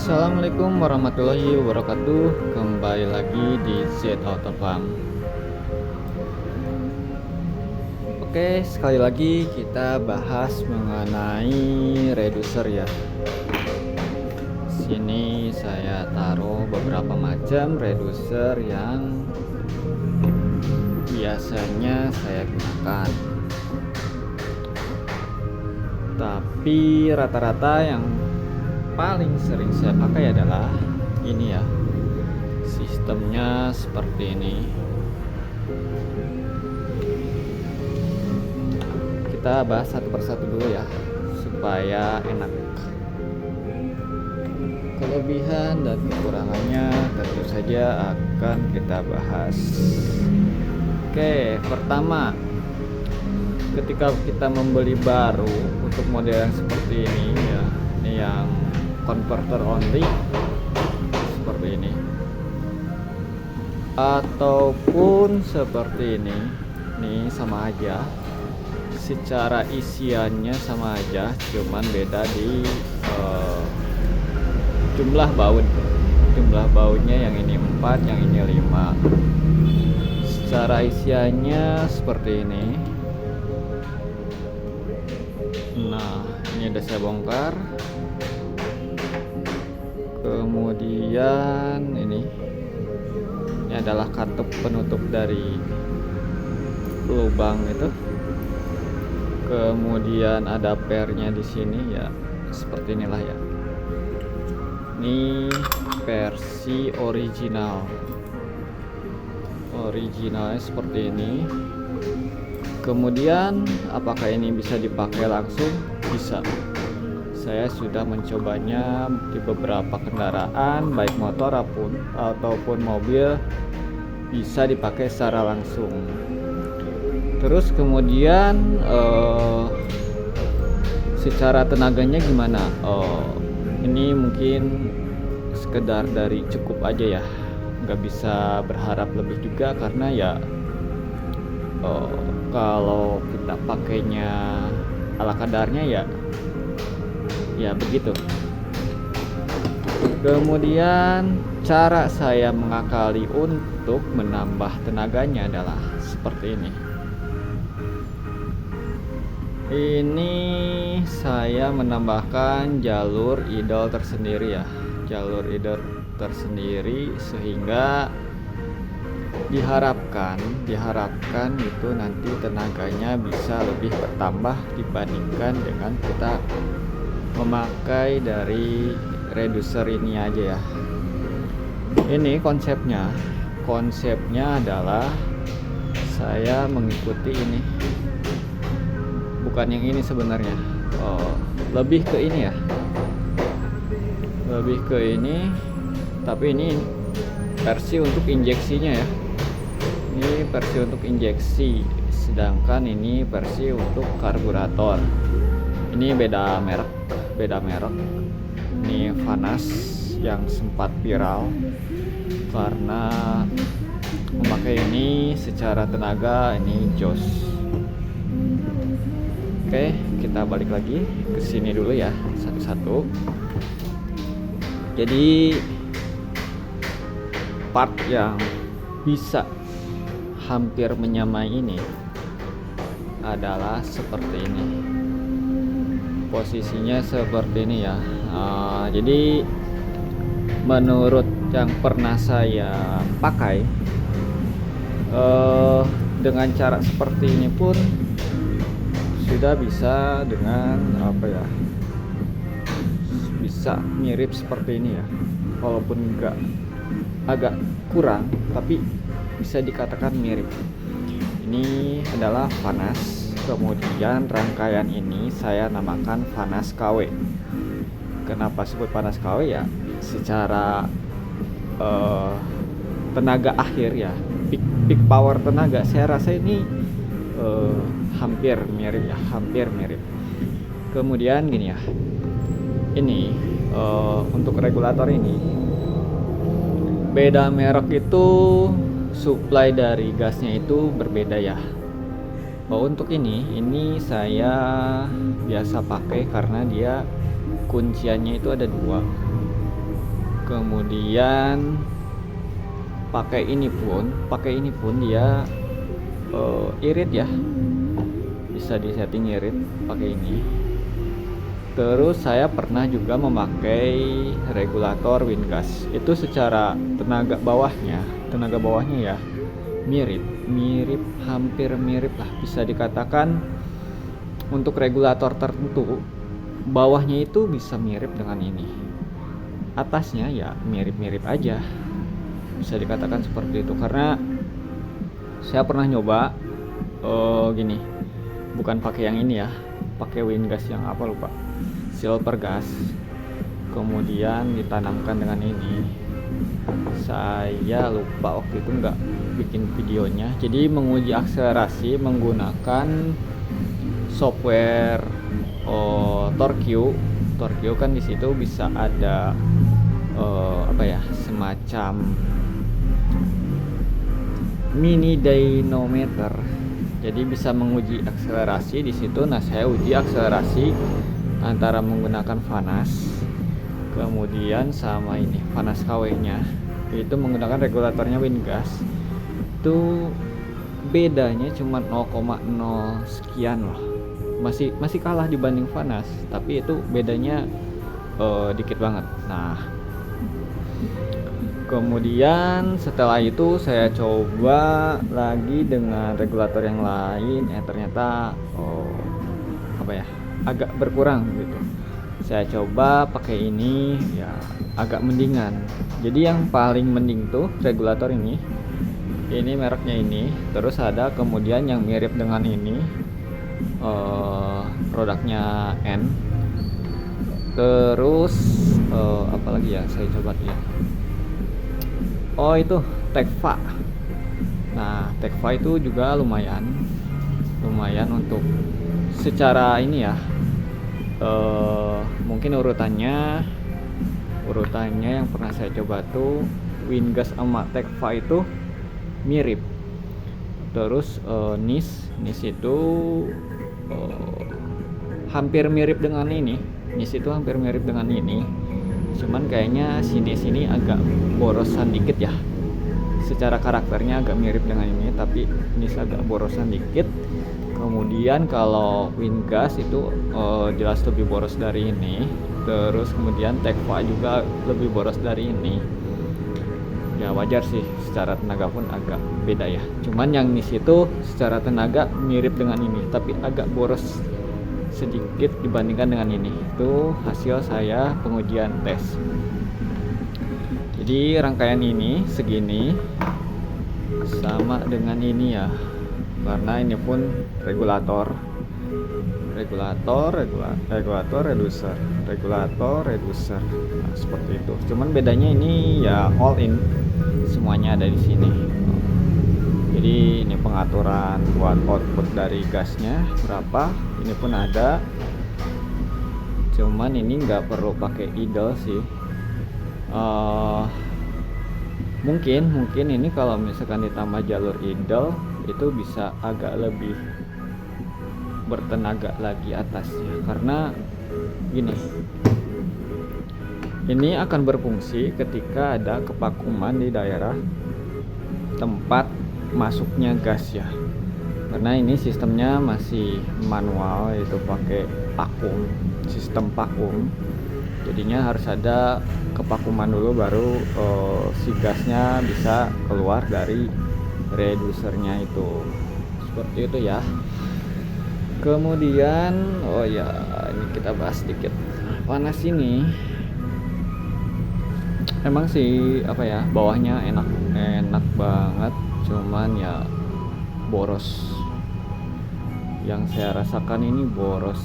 Assalamualaikum warahmatullahi wabarakatuh. Kembali lagi di Z Auto Farm. Oke, sekali lagi kita bahas mengenai reducer ya. Sini saya taruh beberapa macam reducer yang biasanya saya gunakan. Tapi rata-rata yang paling sering saya pakai adalah ini ya. Sistemnya seperti ini. Kita bahas satu persatu dulu ya, supaya enak. Kelebihan dan kekurangannya tentu saja akan kita bahas. Oke, pertama, ketika kita membeli baru untuk model yang seperti ini ya, ini yang converter only seperti ini, ataupun seperti ini sama aja, secara isiannya sama aja, cuman beda di jumlah bautnya, yang ini 4, yang ini 5. Secara isiannya seperti ini. Nah, ini udah saya bongkar. Kemudian ini adalah katup penutup dari lubang itu. Kemudian ada pernya di sini ya, seperti inilah ya. Ini versi originalnya seperti ini. Kemudian apakah ini bisa dipakai langsung? Bisa. Saya sudah mencobanya di beberapa kendaraan, baik motor ataupun mobil, bisa dipakai secara langsung. Terus kemudian secara tenaganya gimana? Ini mungkin sekedar dari cukup aja ya, nggak bisa berharap lebih juga, karena ya kalau kita pakainya ala kadarnya ya begitu. Kemudian cara saya mengakali untuk menambah tenaganya adalah seperti ini. Ini saya menambahkan jalur idle tersendiri ya, sehingga diharapkan itu nanti tenaganya bisa lebih bertambah dibandingkan dengan kita memakai dari reducer ini aja ya. Ini konsepnya adalah saya mengikuti ini, bukan yang ini sebenarnya. Lebih ke ini ya, tapi ini versi untuk injeksinya ya. Ini versi untuk injeksi, sedangkan ini versi untuk karburator. Ini beda merek. Ini Vanas yang sempat viral karena memakai ini secara tenaga, ini jos. Oke, kita balik lagi ke sini dulu ya, satu-satu. Jadi part yang bisa hampir menyamai ini adalah seperti ini. Posisinya seperti ini ya. Jadi menurut yang pernah saya pakai, dengan cara seperti ini pun sudah bisa dengan bisa mirip seperti ini ya, walaupun agak kurang, tapi bisa dikatakan mirip. Ini adalah Vanas. Kemudian rangkaian ini saya namakan Vanas KW. Kenapa sebut Vanas KW ya? Secara tenaga akhir ya, peak power tenaga, saya rasa ini hampir mirip. Kemudian gini ya, ini untuk regulator ini beda merek itu, supply dari gasnya itu berbeda ya. Untuk ini saya biasa pakai karena dia kunciannya itu ada 2. Kemudian pakai ini pun dia irit ya, bisa disetting irit pakai ini. Terus saya pernah juga memakai regulator windgas. Itu secara tenaga bawahnya ya mirip, hampir mirip lah, bisa dikatakan untuk regulator tertentu bawahnya itu bisa mirip dengan ini, atasnya ya mirip-mirip aja, bisa dikatakan seperti itu. Karena saya pernah nyoba gini, bukan pakai yang ini ya, pakai windgas yang apa lupa, silver gas, kemudian ditanamkan dengan ini. Saya lupa waktu itu nggak bikin videonya. Jadi menguji akselerasi menggunakan software Torque kan di situ bisa ada semacam mini dynamometer. Jadi bisa menguji akselerasi di situ. Nah, saya uji akselerasi antara menggunakan Vanas, kemudian sama ini Vanas KW-nya, itu menggunakan regulatornya windgas. Itu bedanya cuma 0,0 sekian loh. Masih kalah dibanding Vanas, tapi itu bedanya dikit banget. Nah, kemudian setelah itu saya coba lagi dengan regulator yang lain, ternyata agak berkurang gitu. Saya coba pakai ini ya agak mendingan. Jadi yang paling mending tuh regulator ini mereknya ini. Terus ada kemudian yang mirip dengan ini, produknya N. Terus apalagi ya, saya coba ya. Oh, itu Tecva. Nah, Tecva itu juga lumayan untuk secara ini ya. Mungkin urutannya yang pernah saya coba tuh windgas sama Tecva itu mirip. Terus NIS itu hampir mirip dengan ini. NIS itu hampir mirip dengan ini. Cuman kayaknya NIS ini agak borosan dikit ya. Secara karakternya agak mirip dengan ini, tapi NIS agak borosan dikit. Kemudian kalau windgas itu jelas lebih boros dari ini. Terus kemudian Tecva juga lebih boros dari ini. Ya wajar sih, secara tenaga pun agak beda ya. Cuman yang NIS itu secara tenaga mirip dengan ini, tapi agak boros sedikit dibandingkan dengan ini. Itu hasil saya pengujian tes. Jadi rangkaian ini segini sama dengan ini ya, karena ini pun regulator reducer. Nah, seperti itu. Cuman bedanya ini ya all in, semuanya ada di sini. Jadi ini pengaturan buat output dari gasnya berapa, ini pun ada. Cuman ini nggak perlu pakai idle sih. Mungkin ini kalau misalkan ditambah jalur idle itu bisa agak lebih bertenaga lagi atasnya, karena gini, ini akan berfungsi ketika ada kevakuman di daerah tempat masuknya gas ya, karena ini sistemnya masih manual, yaitu pakai vakum, sistem vakum. Jadinya harus ada kevakuman dulu baru si gasnya bisa keluar dari reducernya itu, seperti itu ya. Kemudian ini kita bahas sedikit. Vanas ini emang sih bawahnya enak banget, cuman ya boros. Yang saya rasakan ini boros.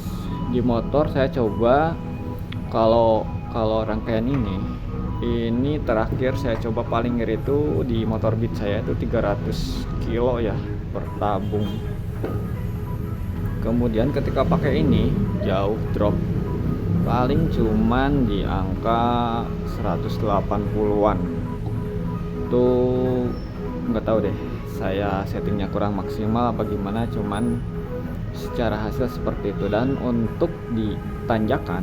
Di motor saya coba, kalau rangkaian ini terakhir saya coba paling ngeri itu di motor Beat saya itu 300 kilo ya per tabung. Kemudian ketika pakai ini jauh drop, paling cuman di angka 180-an. Tuh nggak tahu deh, saya settingnya kurang maksimal apa gimana, cuman secara hasil seperti itu. Dan untuk di tanjakan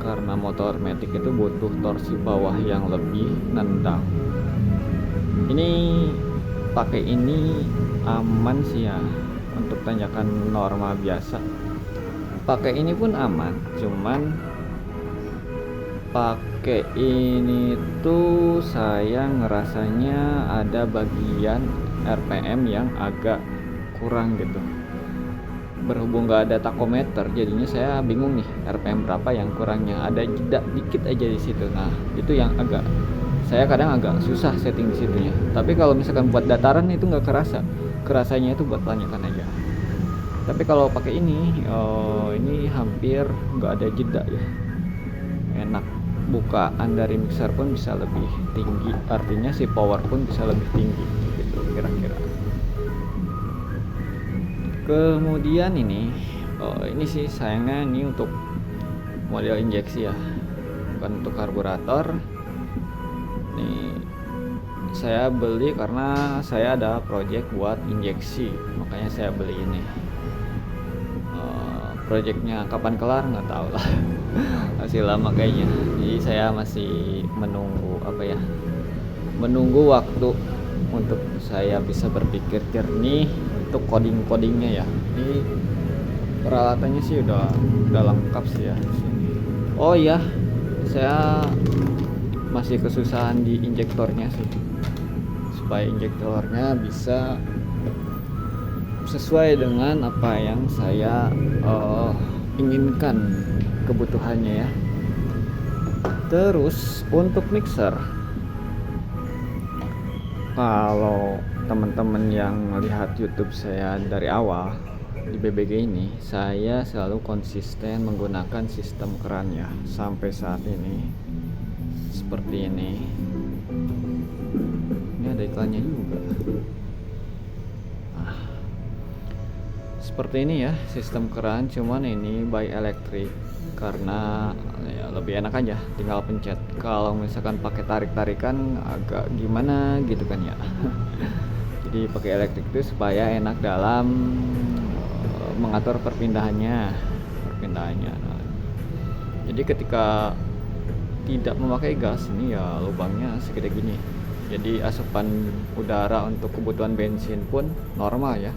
karena motor matic itu butuh torsi bawah yang lebih nendang. Ini pakai ini aman sih ya untuk tanjakan normal biasa. Pakai ini pun aman, cuman pakai ini tuh saya ngerasanya ada bagian RPM yang agak kurang gitu. Berhubung gak ada takometer, jadinya saya bingung nih RPM berapa yang kurangnya. Ada jeda dikit aja di situ. Nah, itu yang agak saya kadang agak susah setting di situnya. Tapi kalau misalkan buat dataran itu nggak kerasa. Kerasanya itu buat tanjakan aja. Tapi kalau pakai ini hampir nggak ada jeda ya. Enak. Bukaan dari mixer pun bisa lebih tinggi. Artinya si power pun bisa lebih tinggi gitu kira-kira. Kemudian ini sih sayangnya ini untuk model injeksi ya, bukan untuk karburator. Nih saya beli karena saya ada project buat injeksi, makanya saya beli ini. Projectnya kapan kelar nggak tahu lah. Masih lama kayaknya, jadi saya masih menunggu waktu untuk saya bisa berpikir jernih untuk codingnya ya. Ini peralatannya sih udah lengkap sih ya di sini. Oh iya, saya masih kesusahan di injektornya sih, supaya injektornya bisa sesuai dengan apa yang saya inginkan kebutuhannya ya. Terus untuk mixer, kalau teman-teman yang melihat YouTube saya dari awal di BBG ini, saya selalu konsisten menggunakan sistem keran ya sampai saat ini. Seperti ini ada iklannya juga. Seperti ini ya sistem keran, cuman ini by electric karena ya lebih enak aja tinggal pencet. Kalau misalkan pakai tarik-tarikan agak gimana gitu kan ya. Jadi pakai elektrik itu supaya enak dalam mengatur perpindahannya. Nah, jadi ketika tidak memakai gas ini ya lubangnya segede gini. Jadi asupan udara untuk kebutuhan bensin pun normal ya.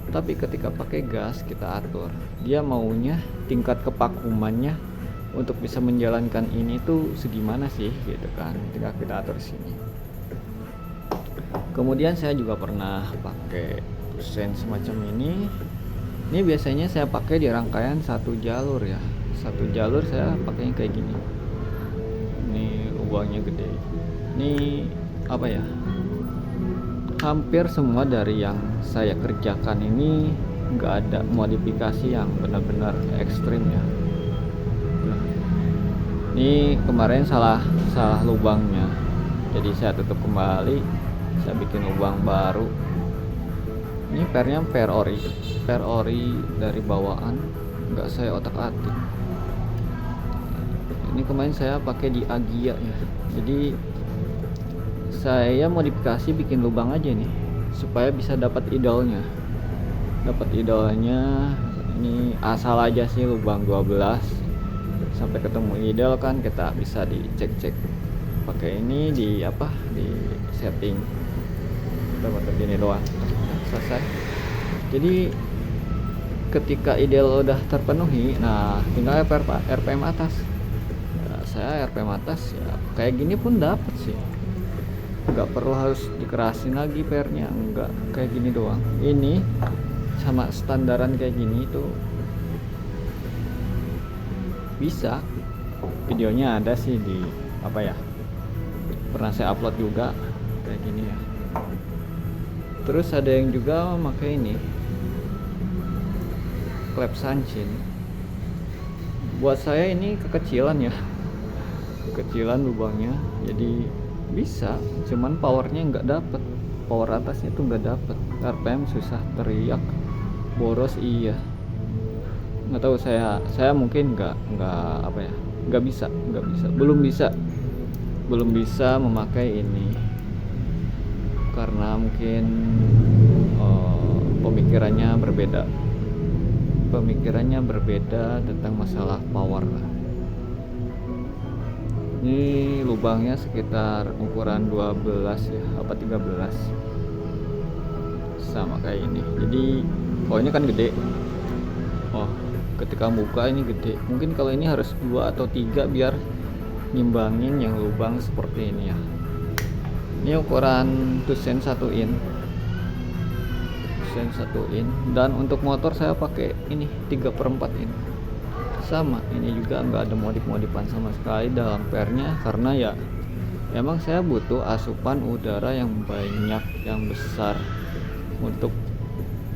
Tapi ketika pakai gas kita atur, dia maunya tingkat kepakumannya untuk bisa menjalankan ini tuh segimana sih gitu kan, ketika kita atur sini. Kemudian saya juga pernah pakai sen semacam ini. Ini biasanya saya pakai di rangkaian satu jalur ya. Satu jalur saya pakainya kayak gini. Ini lubangnya gede. Ini apa ya? Hampir semua dari yang saya kerjakan ini nggak ada modifikasi yang benar-benar ekstrim ya. Ini kemarin salah lubangnya, jadi saya tutup kembali, saya bikin lubang baru. Ini pernya per ori dari bawaan, nggak saya otak-atik. Ini kemarin saya pakai di Agia ya, jadi saya modifikasi bikin lubang aja nih supaya bisa dapat idolnya. Ini asal aja sih lubang 12 sampai ketemu idol kan, kita bisa dicek pakai ini di setting. Kita buat gini doang, selesai. Jadi ketika idol udah terpenuhi, nah tinggal RPM atas. Saya RPM atas ya kayak gini pun dapat sih. Nggak perlu harus dikerasin lagi pernya, nggak kayak gini doang. Ini sama standaran kayak gini itu bisa. Videonya ada sih di pernah saya upload juga kayak gini ya. Terus ada yang juga pakai ini klep sanchin. Buat saya ini kekecilan ya, kekecilan lubangnya, jadi bisa, cuman powernya nggak dapet, power atasnya tuh nggak dapet, RPM susah teriak, boros iya, nggak tahu saya mungkin nggak bisa, belum bisa memakai ini karena mungkin pemikirannya berbeda tentang masalah power lah. Ini lubangnya sekitar ukuran 12 ya, apa 13, sama kayak ini. Jadi oh ini kan gede, oh ketika buka ini gede. Mungkin kalau ini harus 2 atau 3 biar nyimbangin yang lubang seperti ini ya. Ini ukuran tusen 1 in, tusen 1 in. Dan untuk motor saya pakai ini 3/4 in. Sama, ini juga nggak ada modif-modifan sama sekali dalam pernya, karena ya emang saya butuh asupan udara yang banyak, yang besar, untuk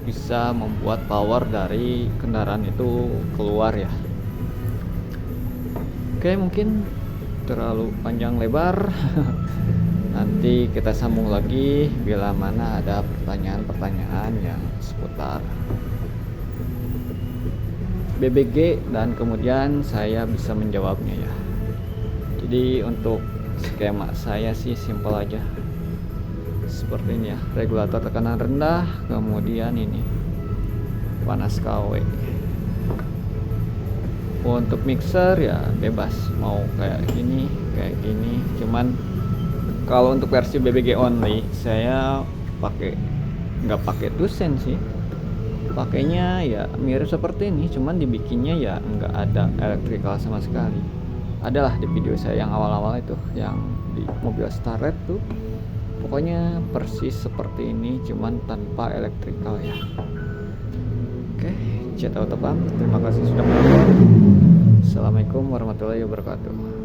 bisa membuat power dari kendaraan itu keluar ya. Oke, mungkin terlalu panjang lebar. Nanti kita sambung lagi bila mana ada pertanyaan-pertanyaan yang seputar BBG dan kemudian saya bisa menjawabnya ya. Jadi untuk skema saya sih simpel aja seperti ini ya, regulator tekanan rendah, kemudian ini panas KW. Untuk mixer ya bebas mau kayak gini, cuman kalau untuk versi BBG only saya nggak pakai tusen sih, pakainya ya mirip seperti ini, cuman dibikinnya ya nggak ada elektrikal sama sekali. Adalah di video saya yang awal-awal itu, yang di mobil Starlet tuh, pokoknya persis seperti ini, cuman tanpa elektrikal ya. Oke, Jet Auto Pump, terima kasih sudah menonton. Assalamualaikum warahmatullahi wabarakatuh.